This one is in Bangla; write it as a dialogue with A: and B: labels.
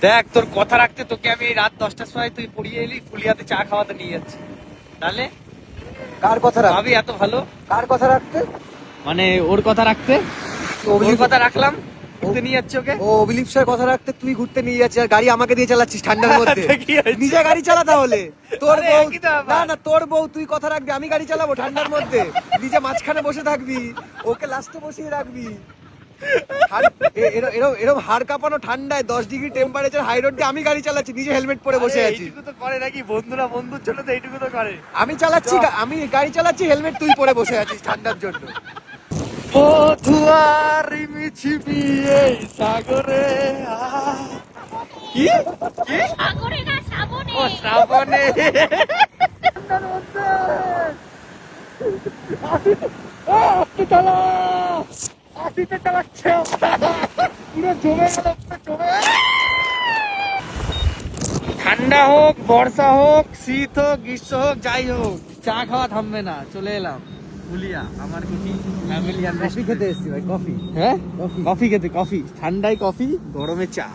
A: দেখ তোর কথা রাখতে তোকে আমি রাত 10টার সময় তুই পড়িয়ে এলি ফুলিয়াতে চা খাওয়াতে নিয়ে যাচ্ছি, তাহলে
B: কার কথা রাখতে?
A: ভাবি এত ভালো,
B: কার কথা রাখতে?
A: মানে ওর কথা রাখতে, ওর কথা রাখলাম, ঘুরতে নিয়ে যাচ্ছি ওকে।
B: ও অভিলিপ্সার কথা রাখতে তুই ঘুরতে নিয়ে যাচ্ছিস আর গাড়ি আমাকে দিয়ে চালাচ্ছিস ঠান্ডার মধ্যে।
A: কি হয়েছে?
B: নিজে গাড়ি চালা তাহলে। তোর
A: আরে
B: বউ
A: একই তো ব্যাপার।
B: না না তোর বউ তুই কথা রাখবি, আমি গাড়ি চালাবো ঠান্ডার মধ্যে। নিজে মাঝখানে বসে থাকবি, ওকে লাস্টে বসিয়ে রাখবি। এরকম হাড় কাঁপানো ঠান্ডায় 10 ডিগ্রি টেম্পারেচার হাই রোড দিয়ে আমি গাড়ি চালাচ্ছি, নিজে হেলমেট পরে বসে
A: আরে
B: আছি।
A: এইটুকু তো করে নাকি, বন্ধুরা বন্ধুর জন্য তো এইটুকু তো করে।
B: আমি চালাচ্ছি, আমি গাড়ি চালাচ্ছি, হেলমেট তুই পরে বসে আছিস ঠান্ডার জন্য।
A: ও ধুয়ারি মিছিবি এই সাগরে কি কি
C: সাগরে না শ্রাবণে।
A: ও শ্রাবণে ঠান্ডা হোক, বর্ষা হোক, শীত হোক, গ্রীষ্ম হোক, যাই হোক, চা খাওয়া থামবে না। চলে এলাম ফুলিয়া, আমার কুটি ফ্যামিলি
B: কফি খেতে এসেছি ভাই, কফি।
A: হ্যাঁ
B: কফি।
A: কফি খেতে, কফি ঠান্ডায় কফি, গরমে চা।